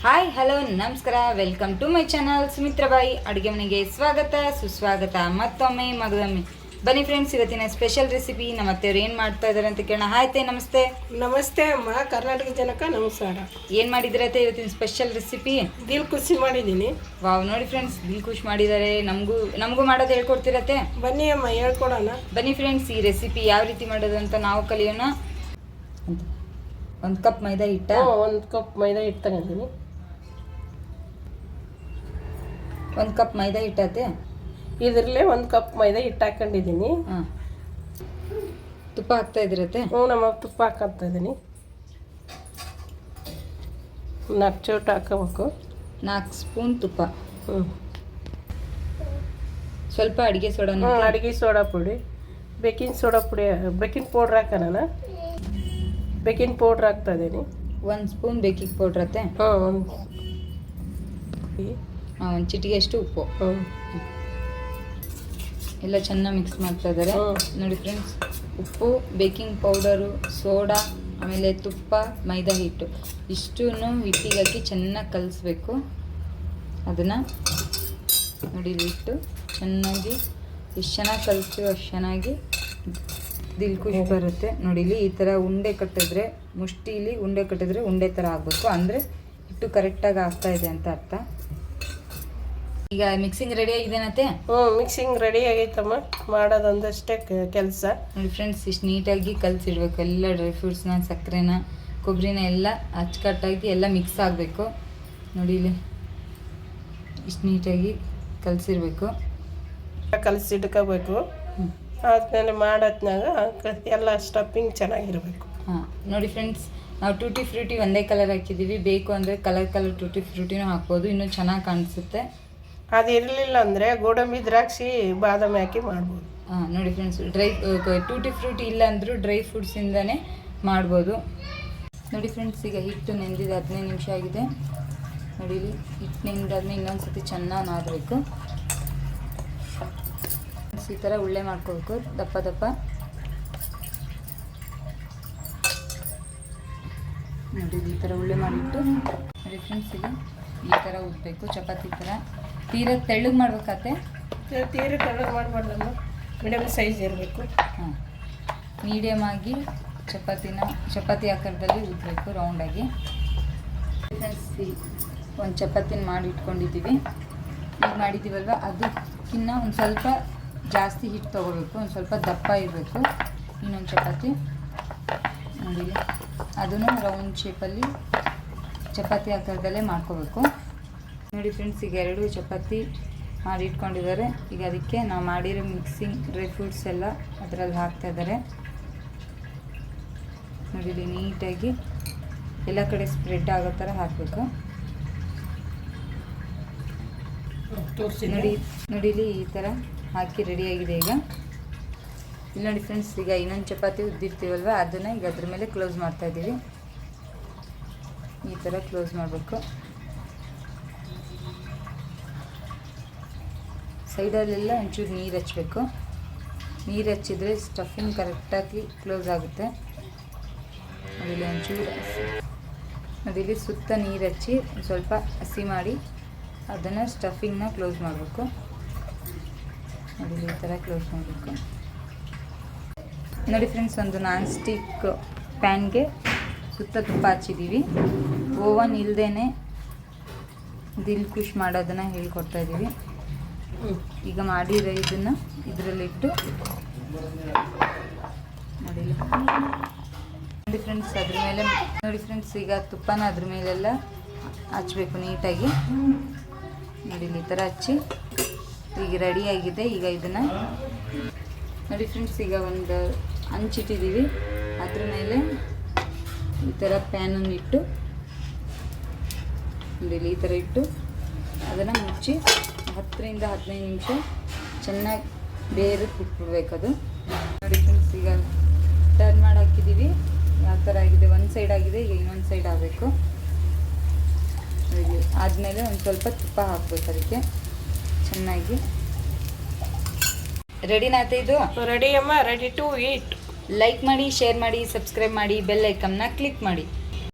Hi hello ನಮಸ್ಕಾರ, welcome to my channel Sumitrabai ಅಡುಗೆ ಮನೆಗೆ ಸ್ವಾಗತ ಸುಸ್ವಾಗತ. ಮತ್ತೊಮ್ಮೆ ಮಗದೊಮ್ಮೆ ಬನ್ನಿ ಫ್ರೆಂಡ್ಸ್, ಇವತ್ತಿನ ಸ್ಪೆಷಲ್ ರೆಸಿಪಿ ನಮ್ಮ ಅತ್ತೆಯವ್ರು ಏನು ಮಾಡ್ತಾ ಇದ್ದಾರೆ ಅಂತ ಕೇಳೋಣ. ಹಾಯ್ತೆ ನಮಸ್ತೆ. ನಮಸ್ತೆ ಅಮ್ಮ, ಕರ್ನಾಟಕ ಜನಕ ನಮಸ್ಕಾರ. ಏನು ಮಾಡಿದ್ರತ್ತೆ ಇವತ್ತಿನ ಸ್ಪೆಷಲ್ ರೆಸಿಪಿ? ದಿಲ್ ಖುಷಿ ಮಾಡಿದ್ದೀನಿ. ವಾವ್, ನೋಡಿ ಫ್ರೆಂಡ್ಸ್, ದಿಲ್ ಖುಷಿ ಮಾಡಿದ್ದಾರೆ. ನಮಗೂ ಮಾಡೋದು ಹೇಳ್ಕೊಡ್ತಿರತ್ತೆ. ಬನ್ನಿ ಅಮ್ಮ ಹೇಳ್ಕೊಡೋಣ. ಬನ್ನಿ ಫ್ರೆಂಡ್ಸ್, ಈ ರೆಸಿಪಿ ಯಾವ ರೀತಿ ಮಾಡೋದು ಅಂತ ನಾವು ಕಲಿಯೋಣ. ಒಂದು ಕಪ್ ಮೈದಾ ಹಿಟ್ಟ, ಒಂದು ಕಪ್ ಮೈದಾ ಹಿಟ್ಟು ತಗೊಂಡಿದ್ದೀನಿ. 1 ಕಪ್ ಮೈದಾ ಹಿಟ್ಟಾತೆ. ಇದರಲ್ಲೇ 1 ಕಪ್ ಮೈದಾ ಹಿಟ್ಟು ಹಾಕೊಂಡಿದ್ದೀನಿ. ಹಾಂ, ತುಪ್ಪ ಹಾಕ್ತಾ ಇದ್ರತ್ತೆ? ನಮ್ಮ ತುಪ್ಪ ಹಾಕ್ತಾ ಇದ್ದೀನಿ. 4 ಚೌಟ ಹಾಕೋಬೇಕು. 4 ಸ್ಪೂನ್ ತುಪ್ಪ. ಸ್ವಲ್ಪ ಸ್ವಲ್ಪ ಅಡುಗೆ ಸೋಡಾ. ಅಡುಗೆ ಸೋಡಾ ಪುಡಿ, ಬೇಕಿಂಗ್ ಸೋಡಾ ಪುಡಿ, ಬೇಕಿಂಗ್ ಪೌಡ್ರ್ ಹಾಕೋಣ. ಬೇಕಿಂಗ್ ಪೌಡ್ರ್ ಹಾಕ್ತಾ ಇದ್ದೀನಿ. 1 ಸ್ಪೂನ್ ಬೇಕಿಂಗ್ ಪೌಡ್ರ್ ಅತ್ತೆ. ಒಂದು ಚಿಟಿಗೆ ಅಷ್ಟು ಉಪ್ಪು. ಎಲ್ಲ ಚೆನ್ನಾಗಿ ಮಿಕ್ಸ್ ಮಾಡ್ತಾ ಇದ್ದಾರೆ. ನೋಡಿ ಫ್ರೆಂಡ್ಸ್, ಉಪ್ಪು, ಬೇಕಿಂಗ್ ಪೌಡರು, ಸೋಡಾ, ಆಮೇಲೆ ತುಪ್ಪ, ಮೈದಾ ಹಿಟ್ಟು ಇಷ್ಟನ್ನು ಹಿಟ್ಟಿಗೆ ಹಾಕಿ ಚೆನ್ನಾಗಿ ಕಲಿಸ್ಬೇಕು. ಅದನ್ನು ನೋಡಿ ಇಟ್ಟು ಚೆನ್ನಾಗಿ ಎಷ್ಟು ಚೆನ್ನಾಗಿ ಕಲಿಸ್ತೀವೋ ಅಷ್ಟು ಚೆನ್ನಾಗಿ ದಿಲ್ ಖುಷಿ ಬರುತ್ತೆ. ನೋಡಿ ಇಲ್ಲಿ ಈ ಥರ ಉಂಡೆ ಕಟ್ಟಿದ್ರೆ, ಮುಷ್ಟಿಲಿ ಉಂಡೆ ಕಟ್ಟಿದ್ರೆ ಉಂಡೆ ಥರ ಆಗಬೇಕು, ಅಂದರೆ ಹಿಟ್ಟು ಕರೆಕ್ಟಾಗಿ ಆಗ್ತಾ ಇದೆ ಅಂತ ಅರ್ಥ. ಈಗ ಮಿಕ್ಸಿಂಗ್ ರೆಡಿ ಆಗಿದೆನತ್ತೆ? ಮಿಕ್ಸಿಂಗ್ ರೆಡಿ ಆಗೈತಮ್ಮ. ಮಾಡೋದೊಂದಷ್ಟೇ ಕೆಲಸ. ನೋಡಿ ಫ್ರೆಂಡ್ಸ್, ಇಷ್ಟು ನೀಟಾಗಿ ಕಲಸಿಡ್ಬೇಕು. ಎಲ್ಲ ಡ್ರೈ ಫ್ರೂಟ್ಸ್ನ, ಸಕ್ಕರೆನ, ಕೊಬ್ಬರಿನ ಎಲ್ಲ ಅಚ್ಚುಕಟ್ಟಾಗಿ ಎಲ್ಲ ಮಿಕ್ಸ್ ಆಗಬೇಕು. ನೋಡಿ ಇಲ್ಲಿ ಇಷ್ಟು ನೀಟಾಗಿ ಕಲಸಿರ್ಬೇಕು. ಕಲಸಿಡ್ಕೋಬೇಕು. ಆದ್ಮೇಲೆ ಮಾಡೋದ್ನಾಗ ಎಲ್ಲ ಸ್ಟಫಿಂಗ್ ಚೆನ್ನಾಗಿರಬೇಕು. ಹಾಂ, ನೋಡಿ ಫ್ರೆಂಡ್ಸ್, ನಾವು ಟೂಟಿ ಫ್ರೂಟಿ ಒಂದೇ ಕಲರ್ ಹಾಕಿದ್ದೀವಿ. ಬೇಕು ಅಂದರೆ ಕಲರ್ ಟೂಟಿ ಫ್ರೂಟಿನೂ ಹಾಕ್ಬೋದು, ಇನ್ನೂ ಚೆನ್ನಾಗಿ ಕಾಣಿಸುತ್ತೆ. ಅದು ಇರಲಿಲ್ಲ ಅಂದರೆ ಗೋಡಂಬಿ, ದ್ರಾಕ್ಷಿ, ಬಾದಾಮಿ ಹಾಕಿ ಮಾಡ್ಬೋದು. ಹಾಂ, ನೋಡಿ ಫ್ರೆಂಡ್ಸ್, ಟೂಟಿ ಫ್ರೂಟಿ ಇಲ್ಲ ಅಂದರೂ ಡ್ರೈ ಫ್ರೂಟ್ಸಿಂದನೇ ಮಾಡ್ಬೋದು. ನೋಡಿ ಫ್ರೆಂಡ್ಸ್, ಈಗ ಹಿಟ್ಟು ನೆಂದಿದೆ, 15 ನಿಮಿಷ ಆಗಿದೆ. ನೋಡಿ ಇಲ್ಲಿ ಹಿಟ್ಟು ನೆಂದಾದ್ಮೇಲೆ ಇನ್ನೊಂದು ಸತಿ ಚೆನ್ನಾಗಿ ನಾದಬೇಕು. ಈ ಥರ ಉಳ್ಳೆ ಮಾಡ್ಕೋಬೇಕು, ದಪ್ಪ ದಪ್ಪ. ನೋಡಿ ಈ ಥರ ಉಳ್ಳೆ ಮಾಡಿಟ್ಟು, ನೋಡಿ ಫ್ರೆಂಡ್ಸ್, ಈಗ ಈ ಥರ ಉದ್ದಬೇಕು, ಚಪಾತಿ ಥರ. ತೀರ ತೆಳ್ಳಗೆ ಮಾಡ್ಬೇಕಾತೆ? ತೀರ ತೆಳ್ಳಗೆ ಮಾಡಬಾರ್ದಮ್ಮ, ಮೀಡಿಯಮ್ ಸೈಜ್ ಇರಬೇಕು. ಹಾಂ, ಮೀಡಿಯಮ್ ಆಗಿ ಚಪಾತಿ ಆಕಾರದಲ್ಲಿ ಉದ್ದಬೇಕು, ರೌಂಡಾಗಿ. ಫ್ರೆಂಡ್ಸ್, ಒಂದು ಚಪಾತಿನ ಮಾಡಿ ಇಟ್ಕೊಂಡಿದ್ದೀವಿ. ಈಗ ಮಾಡಿದ್ದೀವಲ್ವ, ಅದಕ್ಕಿಂತ ಒಂದು ಸ್ವಲ್ಪ ಜಾಸ್ತಿ ಹಿಟ್ಟು ತೊಗೋಬೇಕು, ಒಂದು ಸ್ವಲ್ಪ ದಪ್ಪ ಇರಬೇಕು. ಇನ್ನೊಂದು ಚಪಾತಿ ನೋಡಿ, ಅದನ್ನು ರೌಂಡ್ ಶೇಪಲ್ಲಿ ಚಪಾತಿ ಆಕಾರದಲ್ಲೇ ಮಾಡ್ಕೋಬೇಕು. ನೋಡಿ ಫ್ರೆಂಡ್ಸ್, ಈಗ 2 ಚಪಾತಿ ಮಾಡಿ ಇಟ್ಕೊಂಡಿದ್ದಾರೆ. ಈಗ ಅದಕ್ಕೆ ನಾವು ಮಾಡಿರೋ ಮಿಕ್ಸಿಂಗ್ ಡ್ರೈ ಫ್ರೂಟ್ಸ್ ಎಲ್ಲ ಅದರಲ್ಲಿ ಹಾಕ್ತಾ ಇದ್ದಾರೆ. ನೋಡಿ ಇಲ್ಲಿ ನೀಟಾಗಿ ಎಲ್ಲ ಕಡೆ ಸ್ಪ್ರೆಡ್ ಆಗೋ ಥರ ಹಾಕಬೇಕು. ನೋಡಿ ಇಲ್ಲಿ ಈ ಥರ ಹಾಕಿ ರೆಡಿಯಾಗಿದೆ. ಈಗ ಇಲ್ಲಿ ನೋಡಿ ಫ್ರೆಂಡ್ಸ್, ಈಗ ಇನ್ನೊಂದು ಚಪಾತಿ ಉದ್ದಿರ್ತೀವಲ್ವ, ಅದನ್ನು ಈಗ ಅದ್ರ ಮೇಲೆ ಕ್ಲೋಸ್ ಮಾಡ್ತಾಯಿದ್ದೀವಿ. ಈ ಥರ ಕ್ಲೋಸ್ ಮಾಡಬೇಕು. ಸೈಡಲ್ಲೆಲ್ಲ ಒಂಚೂರು ನೀರು ಹಚ್ಚಬೇಕು. ನೀರು ಹಚ್ಚಿದ್ರೆ ಸ್ಟಫಿಂಗ್ ಕರೆಕ್ಟಾಗಿ ಕ್ಲೋಸ್ ಆಗುತ್ತೆ. ಅದಿಲ್ಲಿ ಒಂಚೂರು ಅದಿಲ್ಲಿ ಸುತ್ತ ನೀರು ಹಚ್ಚಿ ಸ್ವಲ್ಪ ಹಸಿ ಮಾಡಿ ಅದನ್ನು ಸ್ಟಫಿಂಗ್ನ ಕ್ಲೋಸ್ ಮಾಡಬೇಕು. ಅದಿಲ್ಲಿ ಈ ಥರ ಕ್ಲೋಸ್ ಮಾಡಬೇಕು. ನೋಡಿ ಫ್ರೆಂಡ್ಸ್, ಒಂದು ನಾನ್ ಸ್ಟಿಕ್ ಪ್ಯಾನ್ಗೆ ಸುತ್ತ ತುಪ್ಪ ಹಚ್ಚಿದ್ದೀವಿ. ಓವನ್ ಇಲ್ಲದೇ ದಿಲ್ ಖುಷ್ ಮಾಡೋದನ್ನು ಹೇಳ್ಕೊಡ್ತಾ ಇದ್ದೀವಿ. ಈಗ ಮಾಡಿರೋ ಇದನ್ನು ಇದರಲ್ಲಿಟ್ಟು ನೋಡಿ ಫ್ರೆಂಡ್ಸ್, ಅದ್ರ ಮೇಲೆ ನೋಡಿ ಫ್ರೆಂಡ್ಸ್, ಈಗ ತುಪ್ಪನ ಅದ್ರ ಮೇಲೆಲ್ಲ ಹಚ್ಚಬೇಕು ನೀಟಾಗಿ. ನೋಡಿ ಈ ಥರ ಹಚ್ಚಿ ಈಗ ರೆಡಿಯಾಗಿದೆ. ಈಗ ಇದನ್ನು ನೋಡಿ ಫ್ರೆಂಡ್ಸ್, ಈಗ ಒಂದು ಹಂಚಿಟ್ಟಿದ್ದೀವಿ. ಅದ್ರ ಮೇಲೆ ಈ ಥರ ಪ್ಯಾನನ್ನು ಇಟ್ಟು ನೋಡಿ ಈ ಥರ ಇಟ್ಟು ಅದನ್ನು ಮುಚ್ಚಿ 10ರಿಂದ 15 ನಿಮಿಷ ಚೆನ್ನಾಗಿ ಬೇರೆ ಬಿಟ್ಬಿಡ್ಬೇಕದು. ನೋಡಿ ಫ್ರೆಂಡ್ಸ್, ಈಗ ಟರ್ನ್ ಮಾಡಿ ಹಾಕಿದ್ದೀವಿ. ಯಾವ ಥರ ಆಗಿದೆ, ಒಂದು ಸೈಡ್ ಆಗಿದೆ, ಈಗ ಇನ್ನೊಂದು ಸೈಡ್ ಆಗಬೇಕು. ಆದಮೇಲೆ ಒಂದು ಸ್ವಲ್ಪ ತುಪ್ಪ ಹಾಕ್ಬೇಕು ಅದಕ್ಕೆ ಚೆನ್ನಾಗಿ. ರೆಡಿನಾತ ಇದು? ರೆಡಿ ಅಮ್ಮ, ರೆಡಿ ಟು ಈಟ್. ಲೈಕ್ ಮಾಡಿ, ಶೇರ್ ಮಾಡಿ, ಸಬ್ಸ್ಕ್ರೈಬ್ ಮಾಡಿ, ಬೆಲ್ ಐಕನ್ನ ಕ್ಲಿಕ್ ಮಾಡಿ.